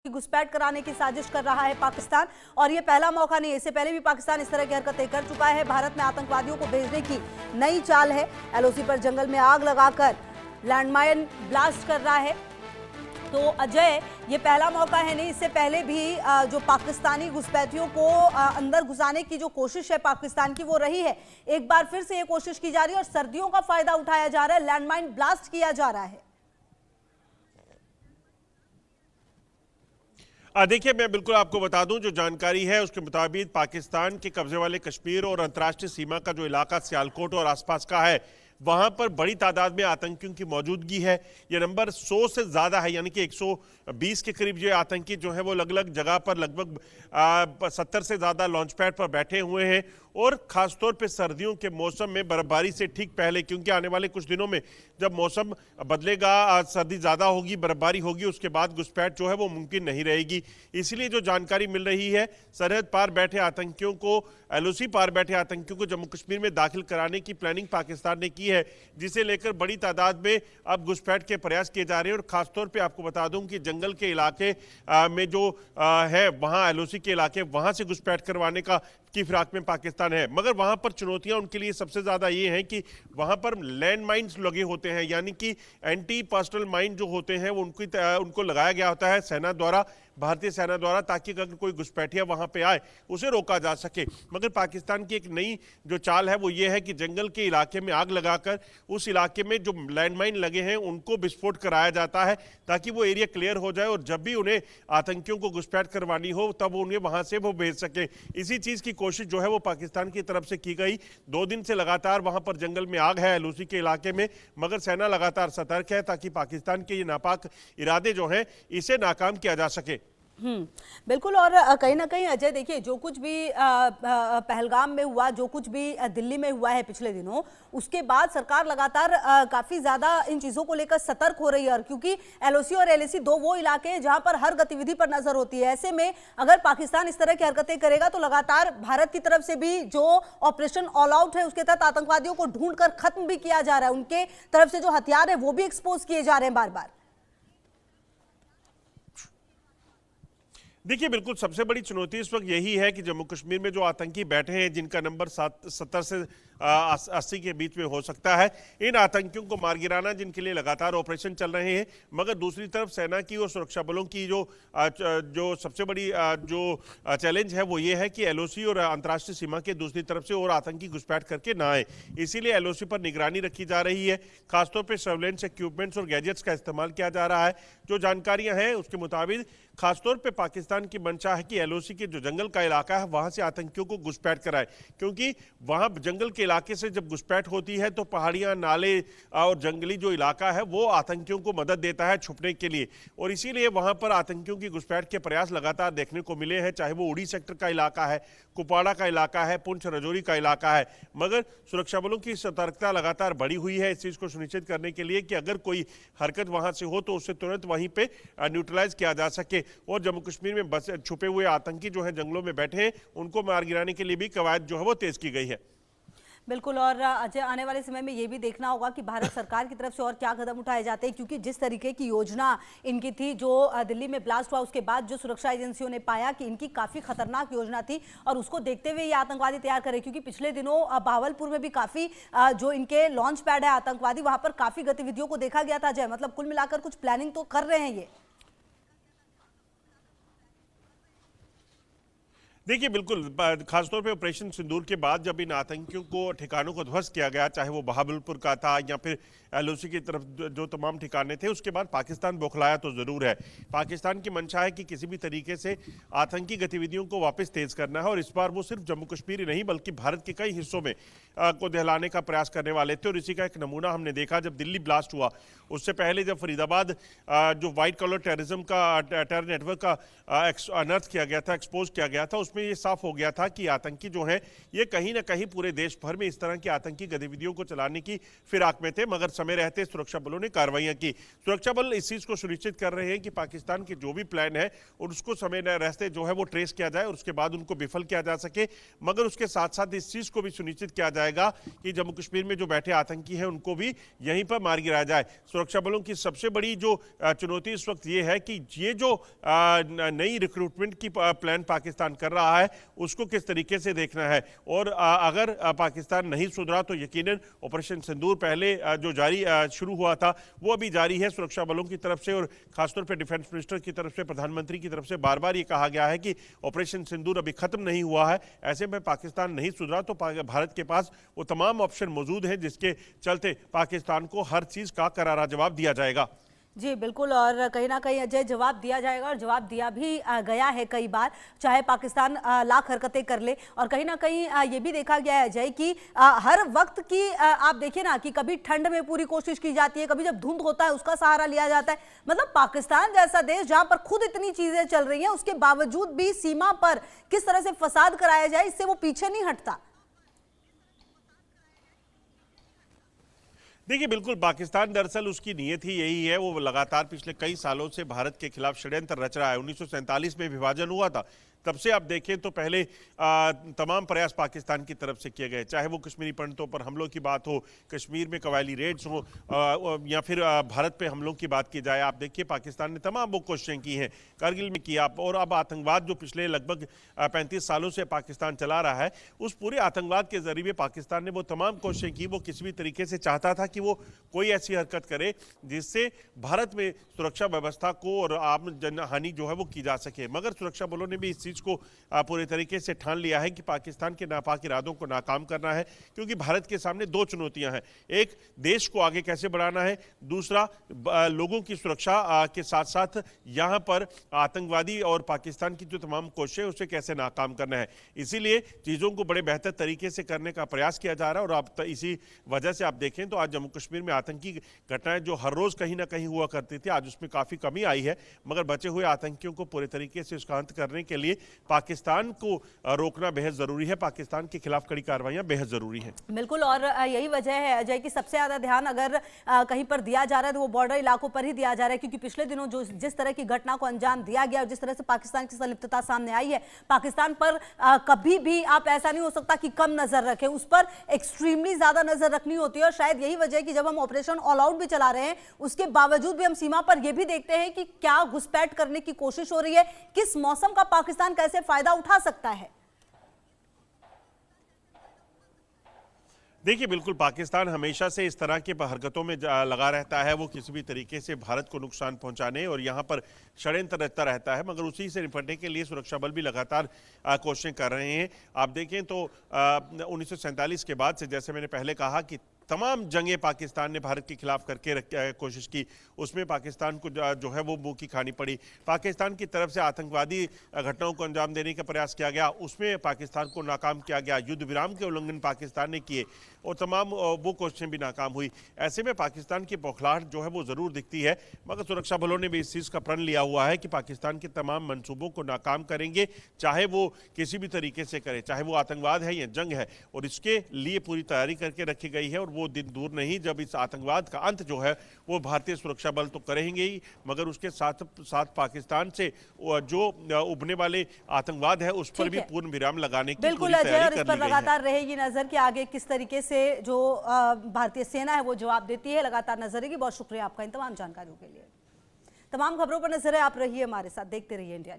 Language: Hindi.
घुसपैठ कराने की साजिश कर रहा है पाकिस्तान। और ये पहला मौका नहीं है, इससे पहले भी पाकिस्तान इस तरह की हरकतें कर चुका है। भारत में आतंकवादियों को भेजने की नई चाल है। एलओसी पर जंगल में आग लगाकर लैंडमाइन ब्लास्ट कर रहा है। तो अजय, ये पहला मौका है नहीं, इससे पहले भी जो पाकिस्तानी घुसपैठियों को अंदर घुसाने की जो कोशिश है पाकिस्तान की, वो रही है। एक बार फिर से ये कोशिश की जा रही है और सर्दियों का फायदा उठाया जा रहा है, लैंडमाइन ब्लास्ट किया जा रहा है। देखिए, मैं बिल्कुल आपको बता दूं, जो जानकारी है उसके मुताबिक पाकिस्तान के कब्जे वाले कश्मीर और अंतर्राष्ट्रीय सीमा का जो इलाका सियालकोट और आसपास का है, वहां पर बड़ी तादाद में आतंकियों की मौजूदगी है। ये नंबर 100 से ज़्यादा है, यानी कि 120 के करीब जो आतंकी जो है वो अलग अलग जगह पर लगभग 70 से ज़्यादा लॉन्च पैड पर बैठे हुए हैं। और ख़ासतौर पे सर्दियों के मौसम में बर्फबारी से ठीक पहले, क्योंकि आने वाले कुछ दिनों में जब मौसम बदलेगा, सर्दी ज़्यादा होगी, बर्फबारी होगी, उसके बाद घुसपैठ जो है वो मुमकिन नहीं रहेगी। इसलिए जो जानकारी मिल रही है, सरहद पार बैठे आतंकियों को, एलओसी पार बैठे आतंकियों को जम्मू कश्मीर में दाखिल कराने की प्लानिंग पाकिस्तान ने की है, जिसे लेकर बड़ी तादाद में अब घुसपैठ के प्रयास किए जा रहे हैं। और ख़ासतौर पर आपको बता दूं कि जंगल के इलाके में जो है, वहाँ एलओसी के इलाके, वहाँ से घुसपैठ करवाने की फिराक में पाकिस्तान है। मगर वहां पर चुनौतियां उनके लिए सबसे ज्यादा ये हैं कि वहां पर लैंड माइन्स लगे होते हैं, यानी कि एंटी पर्सनल माइन जो होते हैं वो उनको लगाया गया होता है सेना द्वारा, भारतीय सेना द्वारा, ताकि अगर कोई घुसपैठिया वहां पे आए उसे रोका जा सके। मगर पाकिस्तान की एक नई जो चाल है वो ये है कि जंगल के इलाके में आग लगाकर उस इलाके में जो लैंडमाइन लगे हैं उनको विस्फोट कराया जाता है, ताकि वो एरिया क्लियर हो जाए और जब भी उन्हें आतंकियों को घुसपैठ करवानी हो तब उन्हें वहां से वो भेज सके। इसी चीज की कोशिश जो है वो पाकिस्तान की तरफ से की गई। 2 दिन से लगातार वहां पर जंगल में आग है एलओसी के इलाके में, मगर सेना लगातार सतर्क है ताकि पाकिस्तान के ये नापाक इरादे जो हैं इसे नाकाम किया जा सके। बिल्कुल। और कहीं ना कहीं अजय, देखिए, जो कुछ भी पहलगाम में हुआ, जो कुछ भी दिल्ली में हुआ है पिछले दिनों, उसके बाद सरकार लगातार काफी ज्यादा इन चीजों को लेकर सतर्क हो रही है। और क्योंकि एलओसी और एलएसी दो वो इलाके हैं जहां पर हर गतिविधि पर नजर होती है, ऐसे में अगर पाकिस्तान इस तरह की हरकतें करेगा तो लगातार भारत की तरफ से भी जो ऑपरेशन ऑल आउट है उसके तहत आतंकवादियों को ढूंढ कर खत्म भी किया जा रहा है। उनके तरफ से जो हथियार है वो भी एक्सपोज किए जा रहे हैं बार बार। देखिए, बिल्कुल सबसे बड़ी चुनौती इस वक्त यही है कि जम्मू कश्मीर में जो आतंकी बैठे हैं, जिनका नंबर 70 से 80 के बीच में हो सकता है, इन आतंकियों को मार गिराना, जिनके लिए लगातार ऑपरेशन चल रहे हैं। मगर दूसरी तरफ सेना की और सुरक्षा बलों की जो सबसे बड़ी जो चैलेंज है वो ये है कि एलओसी और अंतर्राष्ट्रीय सीमा के दूसरी तरफ से और आतंकी घुसपैठ करके ना आए। इसीलिए एलओसी पर निगरानी रखी जा रही है, खासतौर पर सर्वेलेंस इक्विपमेंट्स और गैजेट्स का इस्तेमाल किया जा रहा है। जो जानकारियां हैं उसके मुताबिक खासतौर पे पाकिस्तान की मंशा है कि एलओसी के जो जंगल का इलाका है वहां से आतंकियों को घुसपैठ कराए, क्योंकि वहां जंगल के इलाके से जब घुसपैठ होती है तो पहाड़ियां, नाले और जंगली जो इलाका है वो आतंकियों को मदद देता है छुपने के लिए। और इसीलिए वहां पर आतंकियों की घुसपैठ के प्रयास लगातार देखने को मिले हैं, चाहे वो उड़ी सेक्टर का इलाका है, कुपवाड़ा का इलाका है, पुंछ राजौरी का इलाका है। मगर सुरक्षा बलों की सतर्कता लगातार बढ़ी हुई है इस चीज को सुनिश्चित करने के लिए कि अगर कोई हरकत वहां से हो तो उसे तुरंत वहीं पे न्यूट्रलाइज किया जा सके। और जम्मू कश्मीर में बस छुपे हुए आतंकी जो है जंगलों में बैठे हैं, उनको मार गिराने के लिए भी कवायद जो है वो तेज की गई है। बिल्कुल। और अजय, आने वाले समय में ये भी देखना होगा कि भारत सरकार की तरफ से और क्या कदम उठाए जाते हैं, क्योंकि जिस तरीके की योजना इनकी थी, जो दिल्ली में ब्लास्ट हुआ उसके बाद जो सुरक्षा एजेंसियों ने पाया कि इनकी काफी खतरनाक योजना थी और उसको देखते हुए ये आतंकवादी तैयार करे। क्योंकि पिछले दिनों भावलपुर में भी काफी जो इनके लॉन्च पैड है आतंकवादी, वहां पर काफी गतिविधियों को देखा गया था। अजय, मतलब कुल मिलाकर कुछ प्लानिंग तो कर रहे हैं ये। देखिए, बिल्कुल खासतौर पे ऑपरेशन सिंदूर के बाद जब इन आतंकियों को ठिकानों को ध्वस्त किया गया, चाहे वो बहावलपुर का था या फिर एलओसी की तरफ जो तमाम ठिकाने थे, उसके बाद पाकिस्तान बौखलाया तो जरूर है। पाकिस्तान की मंशा है कि किसी भी तरीके से आतंकी गतिविधियों को वापस तेज करना है। और इस बार वो सिर्फ जम्मू कश्मीर ही नहीं बल्कि भारत के कई हिस्सों में को दहलाने का प्रयास करने वाले थे। और इसी का एक नमूना हमने देखा जब दिल्ली ब्लास्ट हुआ। उससे पहले जब फरीदाबाद जो व्हाइट कॉलर टेररिज्म का टेरर नेटवर्क का अनर्थ किया गया था, एक्सपोज किया गया था, उसमें उसमें ये साफ हो गया था कि आतंकी जो हैं ये कहीं ना कहीं पूरे देश भर में इस तरह की आतंकी गतिविधियों को चलाने की फिराक में थे, मगर समय रहते सुरक्षा बलों ने कार्रवाइयां की। सुरक्षा बल इस चीज को सुनिश्चित कर रहे हैं कि पाकिस्तान के जो भी प्लान है उसको समय रहते जो है वो ट्रेस किया जाए और उसके बाद उनको विफल किया जा सके, मगर उसके साथ साथ इस चीज को भी सुनिश्चित किया जाएगा कि जम्मू कश्मीर में जो बैठे आतंकी हैं उनको भी यहीं पर मार गिराया जाए। सुरक्षा बलों की सबसे बड़ी जो चुनौती इस वक्त ये है कि ये जो नई रिक्रूटमेंट की प्लान पाकिस्तान कर रहा है उसको किस तरीके से देखना है, और अगर पाकिस्तान नहीं सुधरा तो यकीनन ऑपरेशन सिंदूर पहले जो जारी शुरू हुआ था वो अभी जारी है सुरक्षा बलों की तरफ से, और खासतौर पर डिफेंस मिनिस्टर की तरफ से, प्रधानमंत्री की तरफ से बार बार ये कहा गया है कि ऑपरेशन सिंदूर अभी खत्म नहीं हुआ है। ऐसे में पाकिस्तान नहीं सुधरा तो भारत के पास वो तमाम ऑप्शन मौजूद हैं जिसके चलते पाकिस्तान को हर चीज का करारा जवाब दिया जाएगा। जी बिल्कुल, और कहीं ना कहीं अजय जवाब दिया जाएगा और जवाब दिया भी गया है कई बार, चाहे पाकिस्तान लाख हरकतें कर ले। और कहीं ना कहीं ये भी देखा गया है अजय कि हर वक्त की आप देखिए ना कि कभी ठंड में पूरी कोशिश की जाती है, कभी जब धुंध होता है उसका सहारा लिया जाता है। मतलब पाकिस्तान जैसा देश जहां पर खुद इतनी चीजें चल रही हैं उसके बावजूद भी सीमा पर किस तरह से फसाद कराया जाए इससे वो पीछे नहीं हटता। देखिए बिल्कुल, पाकिस्तान दरअसल उसकी नीयत ही यही है, वो लगातार पिछले कई सालों से भारत के खिलाफ षड्यंत्र रच रहा है। 1947 में विभाजन हुआ था, तब से आप देखें तो पहले तमाम प्रयास पाकिस्तान की तरफ से किए गए, चाहे वो कश्मीरी पंडितों पर हमलों की बात हो, कश्मीर में कबायली रेड्स हो, या फिर भारत पे हमलों की बात की जाए। आप देखिए पाकिस्तान ने तमाम वो कोशिशें की हैं, कारगिल में किया, और अब आतंकवाद जो पिछले लगभग 35 सालों से पाकिस्तान चला रहा है, उस पूरे आतंकवाद के जरिए पाकिस्तान ने वो तमाम कोशिशें की। वो किसी भी तरीके से चाहता था कि वो कोई ऐसी हरकत करे जिससे भारत में सुरक्षा व्यवस्था को और आम जनहानि जो है वो की जा सके, मगर सुरक्षा बलों ने भी इस चीज को पूरे तरीके से ठान लिया है कि पाकिस्तान के नापाक इरादों को नाकाम करना है, क्योंकि भारत के सामने दो चुनौतियां हैं, एक देश को आगे कैसे बढ़ाना है, दूसरा लोगों की सुरक्षा के साथ साथ यहां पर आतंकवादी और पाकिस्तान की जो तमाम कोशिशें उसे कैसे नाकाम करना है। इसीलिए चीजों को बड़े बेहतर तरीके से करने का प्रयास किया जा रहा है। और अब इसी वजह से आप देखें तो आज जम्मू कश्मीर में आतंकी घटनाएं जो हर रोज कहीं ना कहीं हुआ करती थी, आज उसमें काफी कमी आई है, मगर बचे हुए आतंकियों को पूरे तरीके से उसका अंत करने के लिए पाकिस्तान को रोकना बेहद जरूरी है, पाकिस्तान के खिलाफ कड़ी कार्रवाइयां बेहद जरूरी हैं। बिल्कुल, और यही वजह है अजय कि सबसे ज्यादा ध्यान अगर कहीं पर दिया जा रहा है तो वो बॉर्डर इलाकों पर ही दिया जा रहा है, क्योंकि पिछले दिनों जो जिस तरह की घटना को अंजाम दिया गया और जिस तरह से पाकिस्तान की संलिप्तता सामने आई है, पाकिस्तान पर कभी भी आप ऐसा नहीं हो सकता कि कम नजर रखें, उस पर एक्सट्रीमली ज्यादा नजर रखनी होती है। और शायद यही वजह है कि जब हम ऑपरेशन ऑल आउट भी चला रहे हैं उसके बावजूद भी हम सीमा पर यह भी देखते हैं कि क्या घुसपैठ करने की कोशिश हो रही है, किस मौसम का पाकिस्तान कैसे फायदा उठा सकता है। देखिए बिल्कुल, पाकिस्तान हमेशा से इस तरह के हरकतों में लगा रहता है, वो किसी भी तरीके से भारत को नुकसान पहुंचाने और यहाँ पर षड्यंत्र रहता रहता है, मगर उसी से निपटने के लिए सुरक्षा बल भी लगातार कोशिशें कर रहे हैं। आप देखें तो 1947 के बाद से, जैसे मैंने पहले कहा कि तमाम जंगें पाकिस्तान ने भारत के खिलाफ करके कोशिश की, उसमें पाकिस्तान को जो है वो मुंह की खानी पड़ी। पाकिस्तान की तरफ से आतंकवादी घटनाओं को अंजाम देने का प्रयास किया गया, उसमें पाकिस्तान को नाकाम किया गया। युद्ध विराम के उल्लंघन पाकिस्तान ने किए और तमाम वो कोशिशें भी नाकाम हुई। ऐसे में पाकिस्तान की बौखलाहट जो है वो ज़रूर दिखती है, मगर सुरक्षा बलों ने भी इस चीज़ का प्रण लिया हुआ है कि पाकिस्तान के तमाम मंसूबों को नाकाम करेंगे, चाहे वो किसी भी तरीके से करे, चाहे वो आतंकवाद है या जंग है, और इसके लिए पूरी तैयारी करके रखी गई है। और वो दिन दूर नहीं जब इस आतंकवाद का अंत जो है वो भारतीय सुरक्षा बल तो करेंगे ही, मगर उसके साथ साथ पाकिस्तान से जो उभरने वाले आतंकवाद है उस पर भी पूर्ण विराम लगाने की बिल्कुल अजय, और इस पर लगातार रहेगी नजर कि आगे किस तरीके से जो भारतीय सेना है वो जवाब देती है, लगातार नजर रहेगी। बहुत शुक्रिया आपका इन तमाम जानकारियों के लिए। तमाम खबरों पर नजर है, आप रहिए हमारे साथ, देखते रहिए इंडिया।